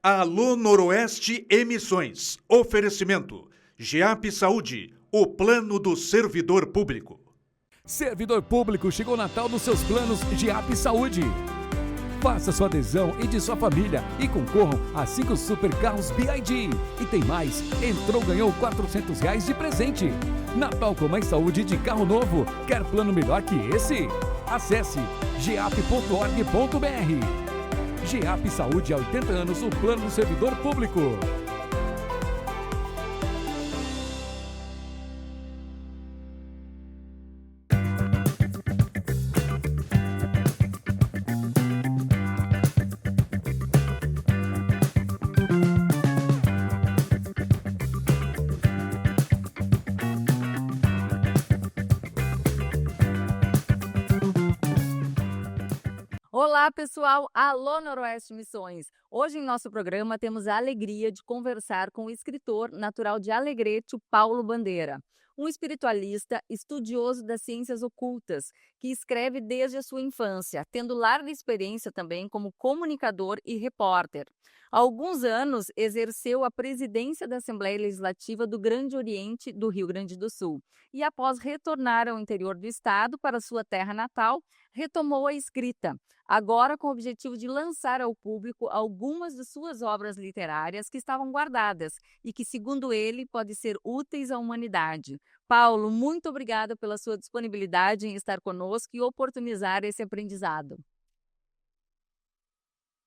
Alô Noroeste Emissões. Oferecimento. GEAP Saúde, o plano do servidor público. Servidor público, chegou o Natal nos seus planos GEAP Saúde. Faça sua adesão e de sua família e concorram a 5 super carros BYD. E tem mais, entrou, ganhou R$400 de presente. Natal com mais saúde de carro novo. Quer plano melhor que esse? Acesse geap.org.br. GEAP Saúde há 80 anos, o plano do servidor público. Olá, pessoal! Alô, Noroeste Missões! Hoje em nosso programa temos a alegria de conversar com o escritor natural de Alegrete, o Paulo Bandeira. Um espiritualista, estudioso das ciências ocultas, que escreve desde a sua infância, tendo larga experiência também como comunicador e repórter. Há alguns anos, exerceu a presidência da Assembleia Legislativa do Grande Oriente do Rio Grande do Sul. E após retornar ao interior do estado, para sua terra natal, retomou a escrita. Agora com o objetivo de lançar ao público algumas de suas obras literárias que estavam guardadas e que, segundo ele, podem ser úteis à humanidade. Paulo, muito obrigada pela sua disponibilidade em estar conosco e oportunizar esse aprendizado.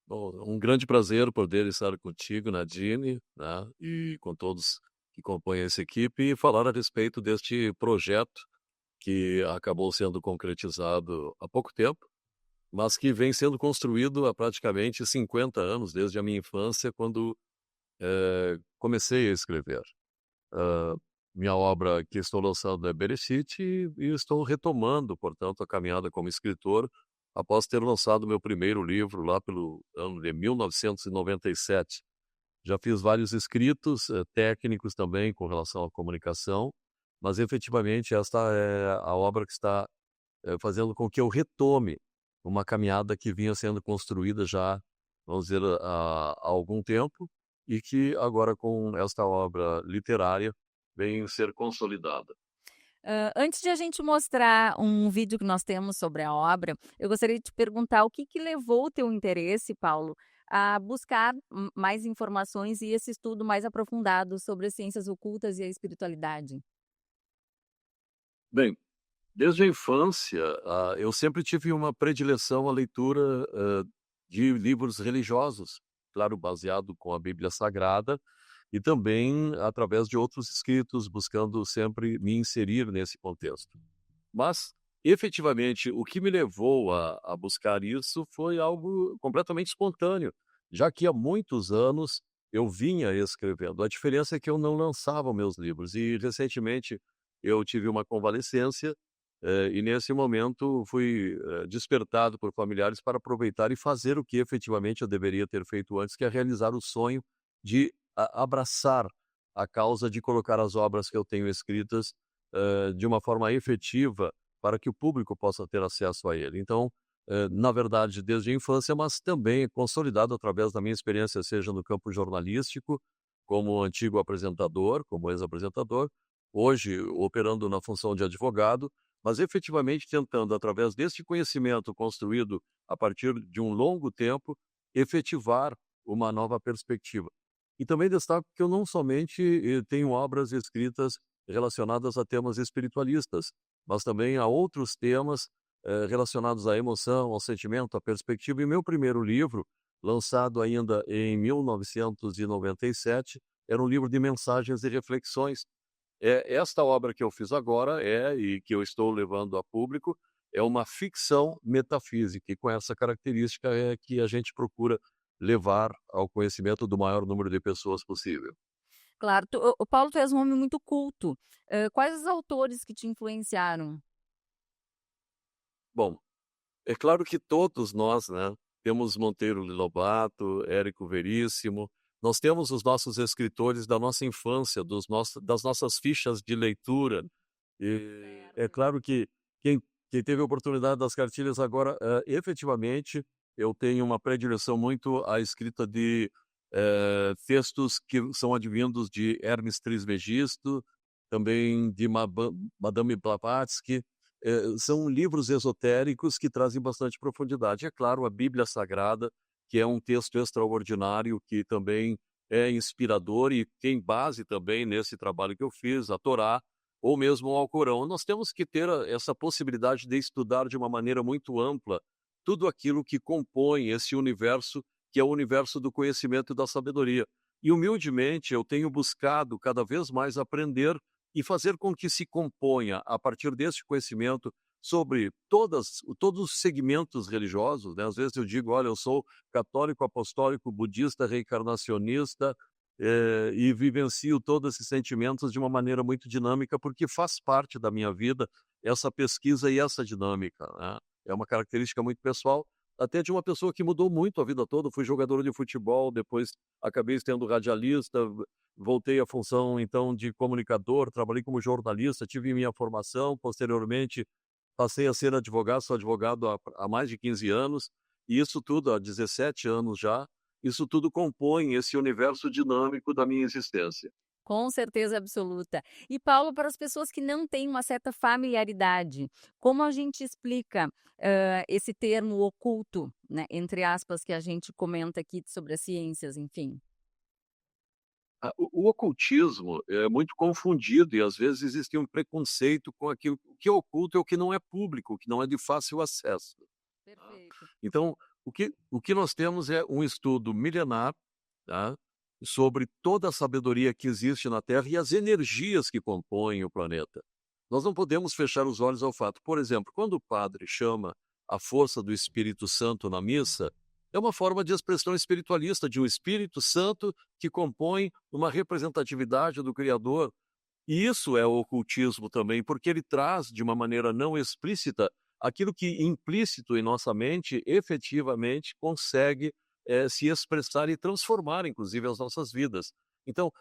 Bom, um grande prazer poder estar contigo, Nadine, né, e com todos que compõem essa equipe e falar a respeito deste projeto que acabou sendo concretizado há pouco tempo, mas que vem sendo construído há praticamente 50 anos, desde a minha infância, quando comecei a escrever. Minha obra que estou lançando é Bereshit e estou retomando, portanto, a caminhada como escritor após ter lançado meu primeiro livro lá pelo ano de 1997. Já fiz vários escritos técnicos também com relação à comunicação, mas efetivamente esta é a obra que está fazendo com que eu retome uma caminhada que vinha sendo construída já, vamos dizer, há algum tempo e que agora com esta obra literária vem ser consolidada. Antes de a gente mostrar um vídeo que nós temos sobre a obra, eu gostaria de te perguntar o que levou o teu interesse, Paulo, a buscar mais informações e esse estudo mais aprofundado sobre as ciências ocultas e a espiritualidade. Bem, desde a infância, eu sempre tive uma predileção à leitura de livros religiosos, claro, baseado com a Bíblia Sagrada, e também através de outros escritos, buscando sempre me inserir nesse contexto. Mas, efetivamente, o que me levou a buscar isso foi algo completamente espontâneo, já que há muitos anos eu vinha escrevendo. A diferença é que eu não lançava meus livros e, recentemente, eu tive uma convalescência e, nesse momento, fui despertado por familiares para aproveitar e fazer o que efetivamente eu deveria ter feito antes, que é realizar o sonho de abraçar a causa de colocar as obras que eu tenho escritas de uma forma efetiva para que o público possa ter acesso a ele. Então, na verdade, desde a infância, mas também consolidado através da minha experiência, seja no campo jornalístico, como antigo apresentador, como ex-apresentador, hoje operando na função de advogado, mas efetivamente tentando, através deste conhecimento construído a partir de um longo tempo, efetivar uma nova perspectiva. E também destaco que eu não somente tenho obras escritas relacionadas a temas espiritualistas, mas também a outros temas relacionados à emoção, ao sentimento, à perspectiva. E meu primeiro livro, lançado ainda em 1997, era um livro de mensagens e reflexões. Esta obra que eu fiz agora e que eu estou levando a público, é uma ficção metafísica, e com essa característica é que a gente procura levar ao conhecimento do maior número de pessoas possível. Claro, o Paulo, tu és um homem muito culto. Quais os autores que te influenciaram? Bom, é claro que todos nós, né, temos Monteiro Lobato, Érico Veríssimo, nós temos os nossos escritores da nossa infância, das nossas fichas de leitura. E é claro que quem teve a oportunidade das cartilhas agora, efetivamente, eu tenho uma predileção muito à escrita de textos que são advindos de Hermes Trismegisto, também de Madame Blavatsky. São livros esotéricos que trazem bastante profundidade. É claro, a Bíblia Sagrada, que é um texto extraordinário, que também é inspirador e tem base também nesse trabalho que eu fiz, a Torá, ou mesmo o Alcorão. Nós temos que ter essa possibilidade de estudar de uma maneira muito ampla tudo aquilo que compõe esse universo, que é o universo do conhecimento e da sabedoria. E humildemente eu tenho buscado cada vez mais aprender e fazer com que se componha, a partir desse conhecimento, sobre todos os segmentos religiosos, né? Às vezes eu digo, olha, eu sou católico, apostólico, budista, reencarnacionista, e vivencio todos esses sentimentos de uma maneira muito dinâmica, porque faz parte da minha vida essa pesquisa e essa dinâmica, né? É uma característica muito pessoal, até de uma pessoa que mudou muito a vida toda. Fui jogador de futebol, depois acabei sendo radialista, voltei à função então de comunicador, trabalhei como jornalista, tive minha formação, posteriormente passei a ser advogado, sou advogado há mais de 15 anos, e isso tudo há 17 anos já, isso tudo compõe esse universo dinâmico da minha existência. Com certeza absoluta. E Paulo, para as pessoas que não têm uma certa familiaridade, como a gente explica esse termo oculto, né, entre aspas, que a gente comenta aqui sobre as ciências, enfim? O ocultismo é muito confundido e às vezes existe um preconceito com aquilo o que é oculto é o que não é público, o que não é de fácil acesso. Perfeito. Então, o que nós temos é um estudo milenar, tá, sobre toda a sabedoria que existe na Terra e as energias que compõem o planeta. Nós não podemos fechar os olhos ao fato. Por exemplo, quando o padre chama a força do Espírito Santo na missa, é uma forma de expressão espiritualista de um Espírito Santo que compõe uma representatividade do Criador. E isso é o ocultismo também, porque ele traz de uma maneira não explícita aquilo que implícito em nossa mente efetivamente consegue se expressar e transformar, inclusive, as nossas vidas. Então,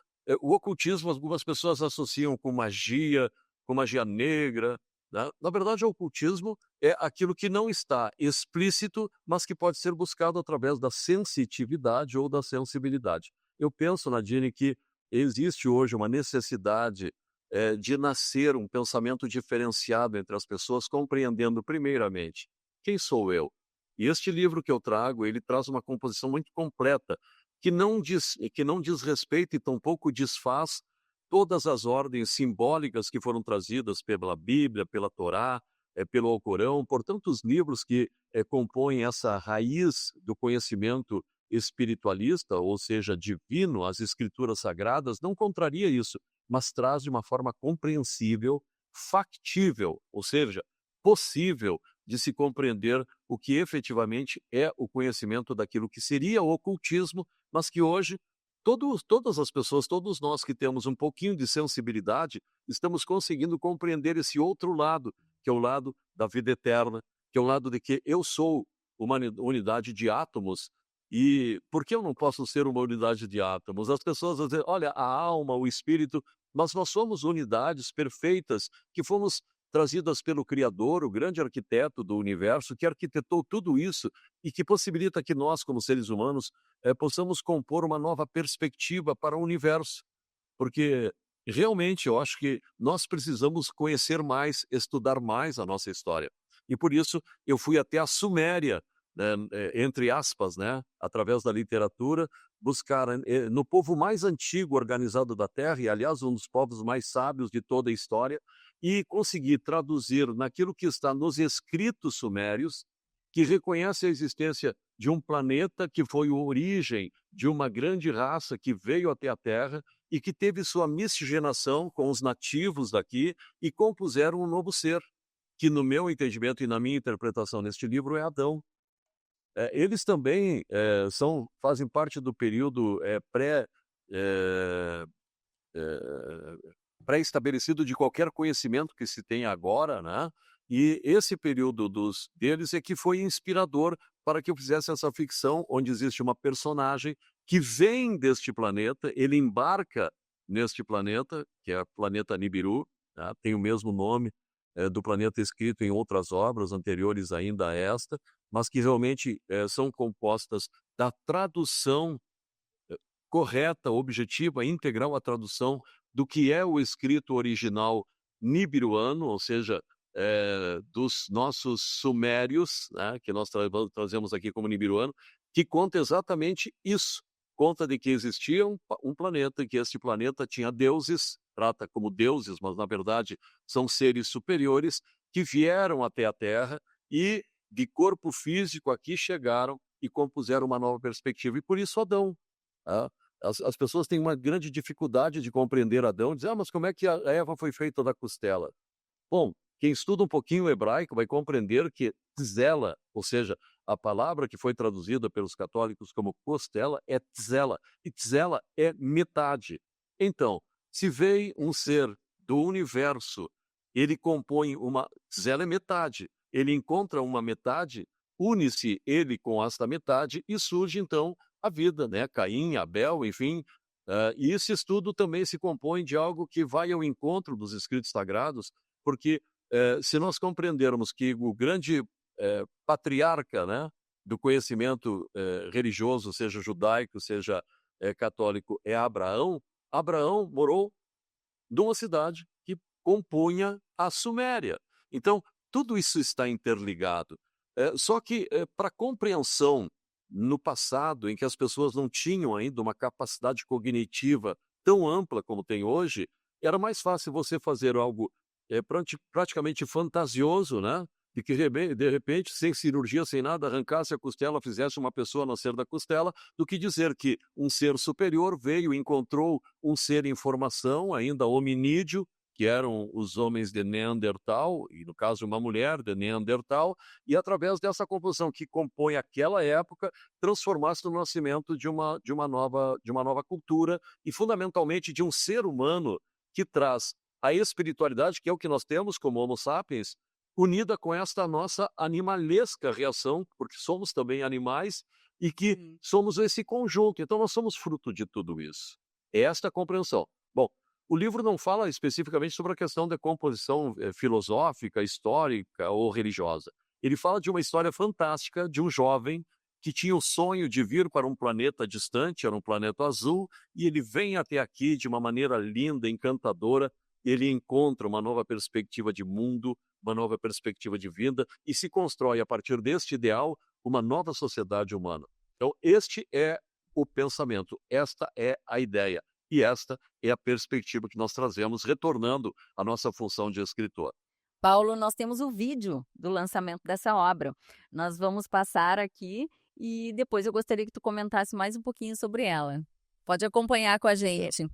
o ocultismo, algumas pessoas associam com magia negra, né? Na verdade, o ocultismo é aquilo que não está explícito, mas que pode ser buscado através da sensitividade ou da sensibilidade. Eu penso, Nadine, que existe hoje uma necessidade de nascer um pensamento diferenciado entre as pessoas, compreendendo primeiramente quem sou eu. E este livro que eu trago, ele traz uma composição muito completa, que não diz respeito e tampouco desfaz todas as ordens simbólicas que foram trazidas pela Bíblia, pela Torá, pelo Alcorão, por tantos livros que compõem essa raiz do conhecimento espiritualista, ou seja, divino, as escrituras sagradas, não contraria isso, mas traz de uma forma compreensível, factível, ou seja, possível de se compreender o que efetivamente é o conhecimento daquilo que seria o ocultismo, mas que hoje todas as pessoas, todos nós que temos um pouquinho de sensibilidade, estamos conseguindo compreender esse outro lado, que é o lado da vida eterna, que é o lado de que eu sou uma unidade de átomos. E por que eu não posso ser uma unidade de átomos? As pessoas dizem, olha, a alma, o espírito, mas nós somos unidades perfeitas que fomos trazidas pelo Criador, o grande arquiteto do universo, que arquitetou tudo isso e que possibilita que nós, como seres humanos, possamos compor uma nova perspectiva para o universo. Porque realmente eu acho que nós precisamos conhecer mais, estudar mais a nossa história. E por isso eu fui até a Suméria, né, entre aspas, né, através da literatura, buscar no povo mais antigo organizado da Terra, e aliás um dos povos mais sábios de toda a história, e conseguir traduzir naquilo que está nos escritos sumérios, que reconhece a existência de um planeta que foi a origem de uma grande raça que veio até a Terra e que teve sua miscigenação com os nativos daqui e compuseram um novo ser, que no meu entendimento e na minha interpretação neste livro é Adão. Eles também fazem parte do período eh, pré-estabelecido de qualquer conhecimento que se tem agora, né? E esse período deles é que foi inspirador para que eu fizesse essa ficção, onde existe uma personagem que vem deste planeta, ele embarca neste planeta, que é o planeta Nibiru, tá? Tem o mesmo nome do planeta escrito em outras obras anteriores ainda a esta, mas que realmente são compostas da tradução correta, objetiva, integral a tradução do que é o escrito original nibiruano, ou seja, dos nossos sumérios, né, que nós trazemos aqui como nibiruano, que conta exatamente isso. Conta de que existia um planeta, e que este planeta tinha deuses, trata como deuses, mas na verdade são seres superiores, que vieram até a Terra e de corpo físico aqui chegaram e compuseram uma nova perspectiva. E por isso Adão. Tá? As pessoas têm uma grande dificuldade de compreender Adão, dizer, mas como é que a Eva foi feita da costela? Bom, quem estuda um pouquinho o hebraico vai compreender que tzela, ou seja, a palavra que foi traduzida pelos católicos como costela é tzela, e tzela é metade. Então, se veio um ser do universo, ele compõe uma... tzela é metade. Ele encontra uma metade, une-se ele com esta metade e surge então a vida, né? Caim, Abel, enfim. E esse estudo também se compõe de algo que vai ao encontro dos escritos sagrados, porque se nós compreendermos que o grande patriarca, né, do conhecimento religioso, seja judaico, seja católico, é Abraão, Abraão morou numa cidade que compunha a Suméria. Então, tudo isso está interligado. Só que, para compreensão no passado, em que as pessoas não tinham ainda uma capacidade cognitiva tão ampla como tem hoje, era mais fácil você fazer algo praticamente fantasioso, né? De que, de repente, sem cirurgia, sem nada, arrancasse a costela, fizesse uma pessoa nascer da costela, do que dizer que um ser superior veio e encontrou um ser em formação, ainda hominídeo, que eram os homens de Neandertal, e no caso uma mulher de Neandertal, e através dessa composição que compõe aquela época, transformasse no nascimento de uma nova cultura e fundamentalmente de um ser humano que traz a espiritualidade, que é o que nós temos como Homo sapiens, unida com esta nossa animalesca reação, porque somos também animais e que somos esse conjunto. Então nós somos fruto de tudo isso. É esta a compreensão. Bom, o livro não fala especificamente sobre a questão da composição filosófica, histórica ou religiosa. Ele fala de uma história fantástica de um jovem que tinha o sonho de vir para um planeta distante, era um planeta azul, e ele vem até aqui de uma maneira linda, encantadora, ele encontra uma nova perspectiva de mundo, uma nova perspectiva de vida, e se constrói a partir deste ideal uma nova sociedade humana. Então, este é o pensamento, esta é a ideia. E esta é a perspectiva que nós trazemos, retornando à nossa função de escritor. Paulo, nós temos o vídeo do lançamento dessa obra. Nós vamos passar aqui e depois eu gostaria que tu comentasse mais um pouquinho sobre ela. Pode acompanhar com a gente.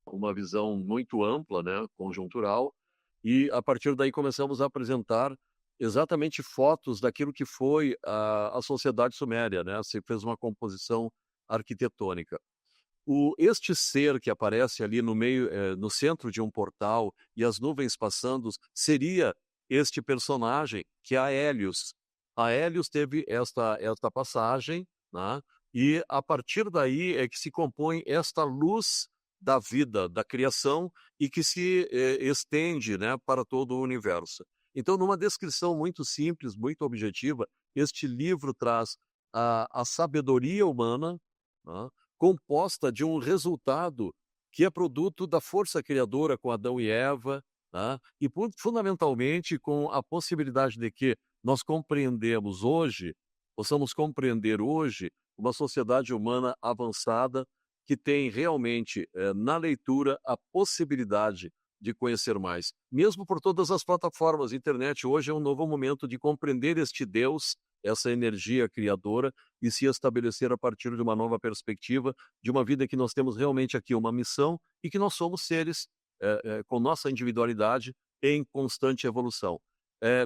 Uma visão muito ampla, né, conjuntural, e a partir daí começamos a apresentar exatamente fotos daquilo que foi a sociedade suméria, né? Se fez uma composição arquitetônica. Este ser que aparece ali no meio, no centro de um portal e as nuvens passando, seria este personagem que é a Hélios. A Hélios teve esta passagem, né? E a partir daí é que se compõe esta luz da vida, da criação, e que se estende, né, para todo o universo. Então, numa descrição muito simples, muito objetiva, este livro traz a sabedoria humana, né, composta de um resultado que é produto da força criadora com Adão e Eva, né? E fundamentalmente com a possibilidade de que nós possamos compreender hoje uma sociedade humana avançada que tem realmente na leitura a possibilidade de conhecer mais. Mesmo por todas as plataformas, internet hoje é um novo momento de compreender este Deus, essa energia criadora, e se estabelecer a partir de uma nova perspectiva, de uma vida que nós temos realmente aqui uma missão e que nós somos seres com nossa individualidade em constante evolução.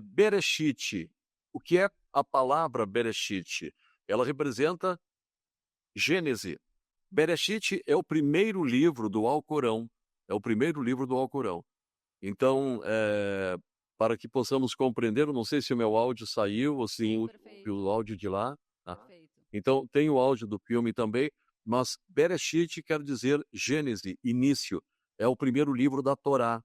Bereshit, o que é a palavra Bereshit? Ela representa Gênese. Bereshit é o primeiro livro do Alcorão, Então, para que possamos compreender, eu não sei se o meu áudio saiu ou se o áudio de lá. Tá? Então, tem o áudio do filme também, mas Bereshit quer dizer Gênese, início. É o primeiro livro da Torá.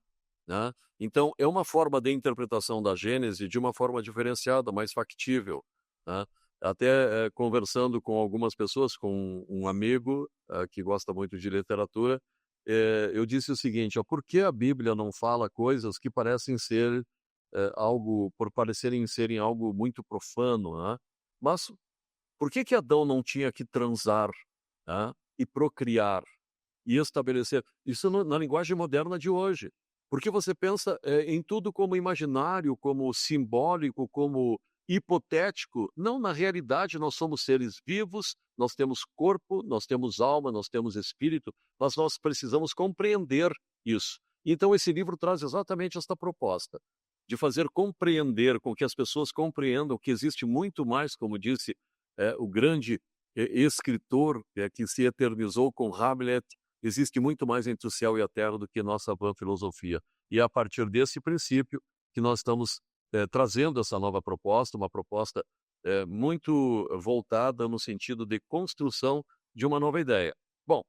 Né? Então, é uma forma de interpretação da Gênese de uma forma diferenciada, mais factível. Né? Até conversando com algumas pessoas, com um amigo que gosta muito de literatura, eu disse o seguinte: ó, por que a Bíblia não fala coisas que parecem ser algo, por parecerem serem algo muito profano, né? Mas por que que Adão não tinha que transar, né, e procriar e estabelecer isso na linguagem moderna de hoje? Porque você pensa em tudo como imaginário, como simbólico, como hipotético. Não, na realidade nós somos seres vivos, nós temos corpo, nós temos alma, nós temos espírito, mas nós precisamos compreender isso. Então esse livro traz exatamente esta proposta de fazer compreender, com que as pessoas compreendam que existe muito mais, como disse o grande escritor que se eternizou com Hamlet, existe muito mais entre o céu e a terra do que nossa vã filosofia. E é a partir desse princípio que nós estamos trazendo essa nova proposta, uma proposta muito voltada no sentido de construção de uma nova ideia. Bom,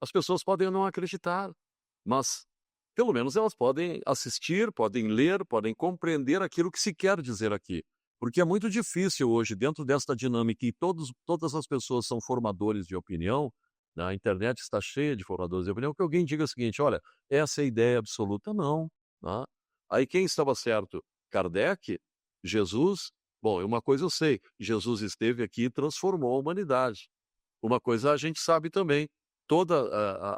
as pessoas podem não acreditar, mas pelo menos elas podem assistir, podem ler, podem compreender aquilo que se quer dizer aqui. Porque é muito difícil hoje, dentro desta dinâmica, e todas as pessoas são formadores de opinião, né, a internet está cheia de formadores de opinião, que alguém diga o seguinte: olha, essa é a ideia absoluta, não. Né? Aí quem estava certo? Kardec? Jesus? Bom, uma coisa eu sei, Jesus esteve aqui e transformou a humanidade. Uma coisa a gente sabe também, toda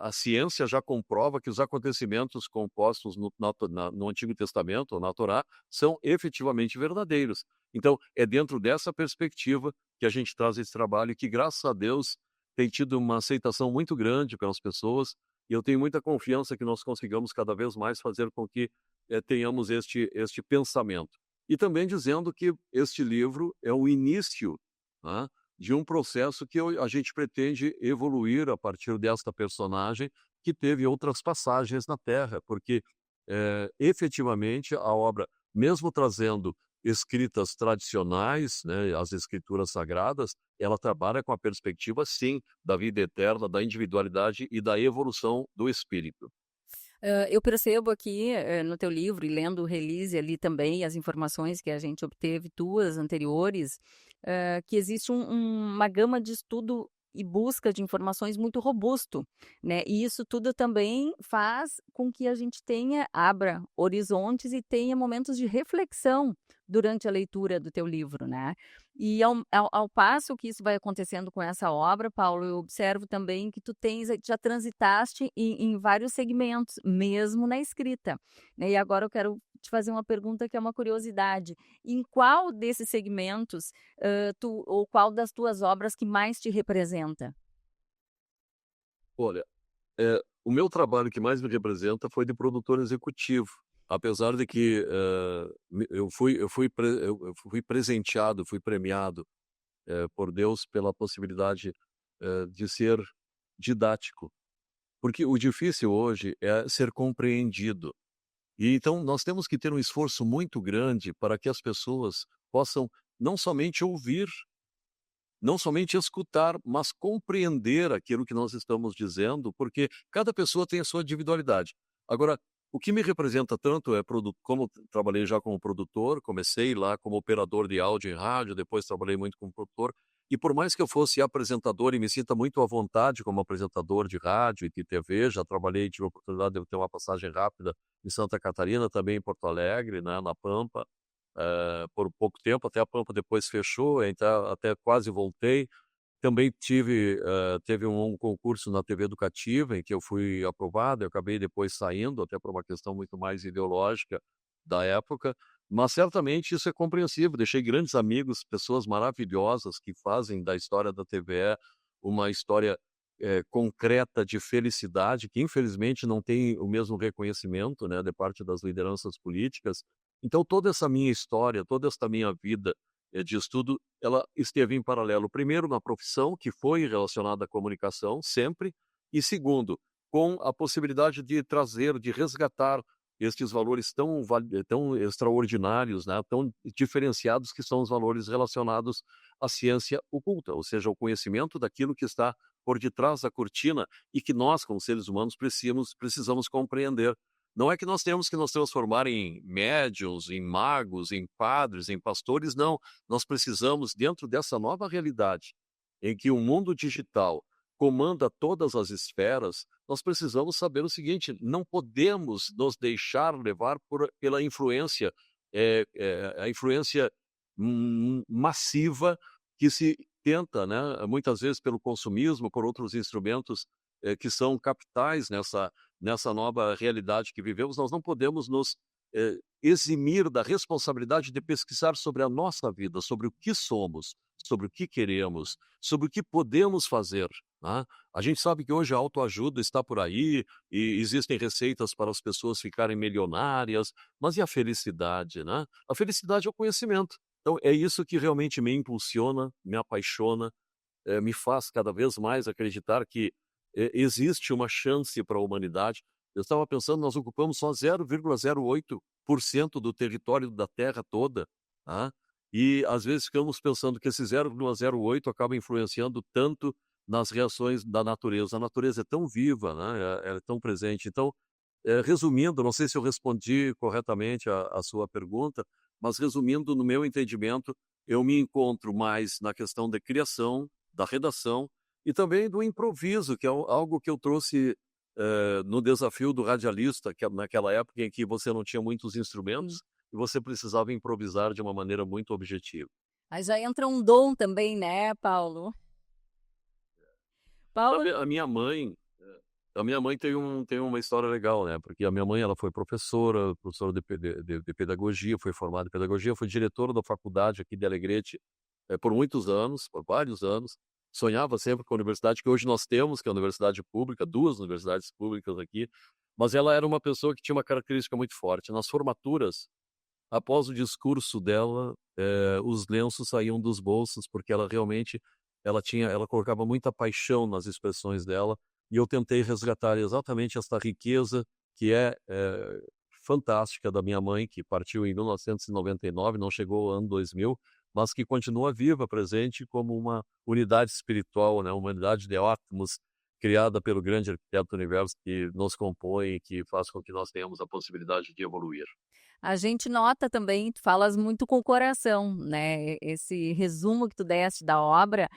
a ciência já comprova que os acontecimentos compostos no Antigo Testamento, ou na Torá, são efetivamente verdadeiros. Então, é dentro dessa perspectiva que a gente traz esse trabalho, que, graças a Deus, tem tido uma aceitação muito grande pelas pessoas, e eu tenho muita confiança que nós consigamos cada vez mais fazer com que tenhamos este pensamento. E também dizendo que este livro é o início, né, de um processo que a gente pretende evoluir a partir desta personagem que teve outras passagens na Terra, porque efetivamente a obra, mesmo trazendo escritas tradicionais, né, as escrituras sagradas, ela trabalha com a perspectiva, sim, da vida eterna, da individualidade e da evolução do espírito. Eu percebo aqui, no teu livro e lendo o release ali também, as informações que a gente obteve tuas anteriores, que existe uma gama de estudo e busca de informações muito robusto, né, e isso tudo também faz com que a gente abra horizontes e tenha momentos de reflexão durante a leitura do teu livro, né. E ao passo que isso vai acontecendo com essa obra, Paulo, eu observo também que tu já transitaste em vários segmentos, mesmo na escrita, né. E agora eu quero te fazer uma pergunta que é uma curiosidade: em qual desses segmentos, ou qual das tuas obras que mais te representa? Olha, o meu trabalho que mais me representa foi de produtor executivo, apesar de que eu fui presenteado, fui premiado por Deus pela possibilidade de ser didático, porque o difícil hoje é ser compreendido. E então nós temos que ter um esforço muito grande para que as pessoas possam não somente ouvir, não somente escutar, mas compreender aquilo que nós estamos dizendo, porque cada pessoa tem a sua individualidade. Agora, o que me representa tanto é como trabalhei já como produtor, comecei lá como operador de áudio em rádio, depois trabalhei muito como produtor, e por mais que eu fosse apresentador e me sinta muito à vontade como apresentador de rádio e de TV, já trabalhei, tive a oportunidade de ter uma passagem rápida em Santa Catarina, também em Porto Alegre, né, na Pampa, por pouco tempo, até a Pampa depois fechou, então até quase voltei. Também teve um concurso na TV educativa em que eu fui aprovado, eu acabei depois saindo, até por uma questão muito mais ideológica da época, mas certamente isso é compreensível. Deixei grandes amigos, pessoas maravilhosas que fazem da história da TVE uma história concreta de felicidade, que infelizmente não tem o mesmo reconhecimento, né, de parte das lideranças políticas. Então toda essa minha história, toda esta minha vida de estudo, ela esteve em paralelo, primeiro na profissão, que foi relacionada à comunicação, sempre, e segundo, com a possibilidade de trazer, de resgatar estes valores tão extraordinários, né, tão diferenciados, que são os valores relacionados à ciência oculta, ou seja, o conhecimento daquilo que está por detrás da cortina e que nós, como seres humanos, precisamos compreender. Não é que nós temos que nos transformar em médiuns, em magos, em padres, em pastores, não. Nós precisamos, dentro dessa nova realidade, em que o mundo digital comanda todas as esferas, nós precisamos saber o seguinte: não podemos nos deixar levar pela influência, a influência massiva que se tenta, né, muitas vezes pelo consumismo, por outros instrumentos que são capitais nessa nova realidade que vivemos. Nós não podemos nos eximir da responsabilidade de pesquisar sobre a nossa vida, sobre o que somos, sobre o que queremos, sobre o que podemos fazer, né? A gente sabe que hoje a autoajuda está por aí e existem receitas para as pessoas ficarem milionárias, mas e a felicidade, né? A felicidade é o conhecimento. Então é isso que realmente me impulsiona, me apaixona, me faz cada vez mais acreditar que existe uma chance para a humanidade. Eu estava pensando, nós ocupamos só 0,08% do território da Terra toda, tá? E às vezes ficamos pensando que esse 0,08 acaba influenciando tanto nas reações da natureza. A natureza é tão viva, né? É tão presente. Então, resumindo, não sei se eu respondi corretamente a sua pergunta, mas resumindo, no meu entendimento, eu me encontro mais na questão da criação, da redação e também do improviso, que é algo que eu trouxe no desafio do radialista, que é naquela época em que você não tinha muitos instrumentos e você precisava improvisar de uma maneira muito objetiva. Aí já entra um dom também, né, Paulo? Paulo, Sabe, a minha mãe tem uma história legal, né? Porque a minha mãe, ela foi professora de pedagogia, foi formada em pedagogia, foi diretora da faculdade aqui de Alegrete por muitos anos, por vários anos. Sonhava sempre com a universidade que hoje nós temos, que é a universidade pública, 2 universidades públicas aqui, mas ela era uma pessoa que tinha uma característica muito forte. Nas formaturas, após o discurso dela, os lenços saíam dos bolsos, porque ela realmente ela colocava muita paixão nas expressões dela, e eu tentei resgatar exatamente esta riqueza que é fantástica da minha mãe, que partiu em 1999, não chegou ao ano 2000, mas que continua viva, presente como uma unidade espiritual, né, uma unidade de átomos criada pelo grande arquiteto do universo que nos compõe e que faz com que nós tenhamos a possibilidade de evoluir. a gente nota também, tu falas muito com o coração, né? Esse resumo que tu deste da obra,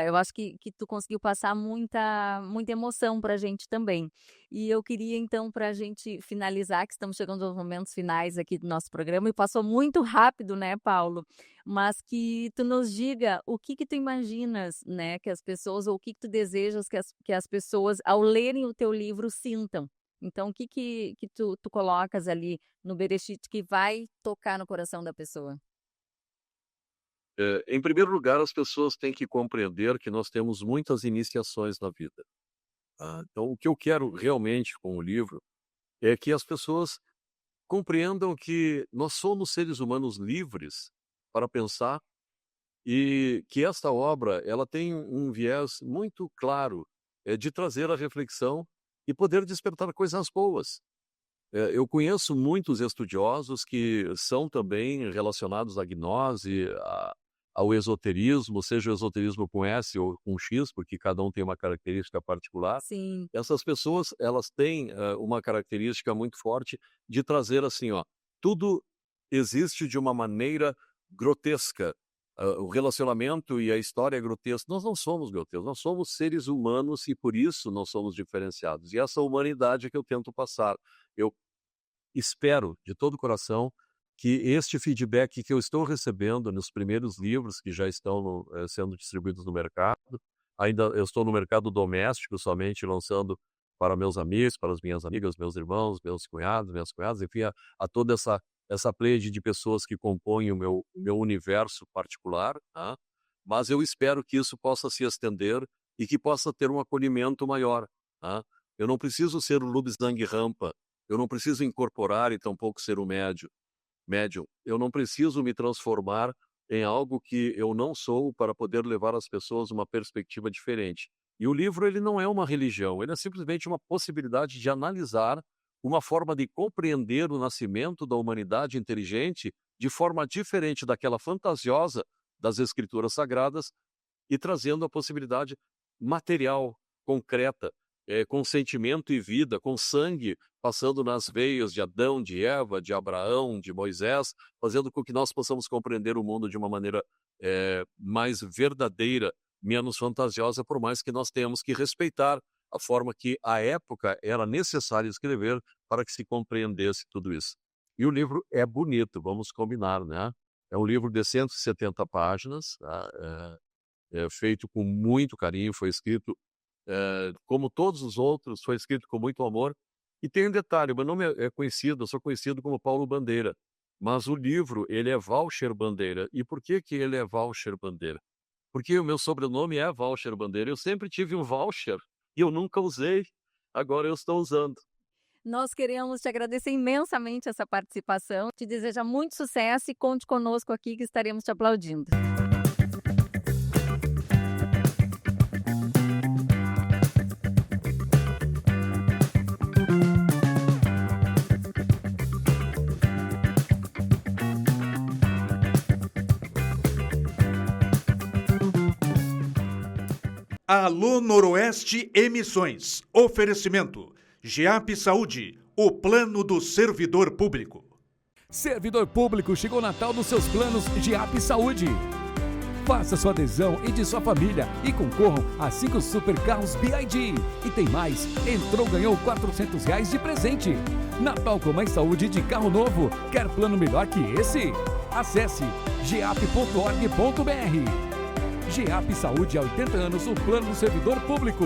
eu acho que tu conseguiu passar muita emoção pra gente também. E eu queria então, para a gente finalizar, que estamos chegando aos momentos finais aqui do nosso programa, e passou muito rápido, né, Paulo? Mas que tu nos diga o que tu imaginas, né, que as pessoas, ou o que tu desejas que as pessoas, ao lerem o teu livro, sintam. Então, o que tu colocas ali no Bereshit que vai tocar no coração da pessoa? Em primeiro lugar, as pessoas têm que compreender que nós temos muitas iniciações na vida, tá? Então, o que eu quero realmente com o livro é que as pessoas compreendam que nós somos seres humanos livres para pensar e que esta obra ela tem um viés muito claro de trazer a reflexão e poder despertar coisas boas. Eu conheço muitos estudiosos que são também relacionados à gnose, ao esoterismo, seja o esoterismo com S ou com X, porque cada um tem uma característica particular. Sim. Essas pessoas, elas têm uma característica muito forte de trazer assim, ó, tudo existe de uma maneira grotesca. O relacionamento e a história é grotesca. Nós não somos grotescos, nós somos seres humanos e por isso nós somos diferenciados. E essa humanidade é que eu tento passar. Eu espero de todo o coração que este feedback que eu estou recebendo nos primeiros livros que já estão sendo distribuídos no mercado, ainda eu estou no mercado doméstico somente lançando para meus amigos, para as minhas amigas, meus irmãos, meus cunhados, minhas cunhadas, enfim, a toda essa pleiade de pessoas que compõem o meu universo particular, tá? Mas eu espero que isso possa se estender e que possa ter um acolhimento maior, tá? Eu não preciso ser o Lubzang Rampa, eu não preciso incorporar e tampouco ser o médium. Eu não preciso me transformar em algo que eu não sou para poder levar às pessoas uma perspectiva diferente. E o livro ele não é uma religião, ele é simplesmente uma possibilidade de analisar uma forma de compreender o nascimento da humanidade inteligente de forma diferente daquela fantasiosa das escrituras sagradas e trazendo a possibilidade material, concreta, com sentimento e vida, com sangue passando nas veias de Adão, de Eva, de Abraão, de Moisés, fazendo com que nós possamos compreender o mundo de uma maneira mais verdadeira, menos fantasiosa, por mais que nós tenhamos que respeitar a forma que, à época, era necessário escrever para que se compreendesse tudo isso. E o livro é bonito, vamos combinar, né? É um livro de 170 páginas, tá? Feito com muito carinho, foi escrito, como todos os outros, foi escrito com muito amor. E tem um detalhe, meu nome é conhecido, eu sou conhecido como Paulo Bandeira, mas o livro, ele é Walcher Bandeira. E por que que ele é Walcher Bandeira? Porque o meu sobrenome é Walcher Bandeira. Eu sempre tive um voucher e eu nunca usei, agora eu estou usando. Nós queremos te agradecer imensamente essa participação, te desejar muito sucesso e conte conosco aqui que estaremos te aplaudindo. Alô Noroeste Emissões. Oferecimento. GEAP Saúde, o plano do servidor público. Servidor público, chegou o Natal nos seus planos GEAP Saúde. Faça sua adesão e de sua família e concorram a 5 super carros BYD. E tem mais, entrou, ganhou R$400 de presente. Natal com mais saúde de carro novo. Quer plano melhor que esse? Acesse geap.org.br. GEAP Saúde há 80 anos, o plano do servidor público.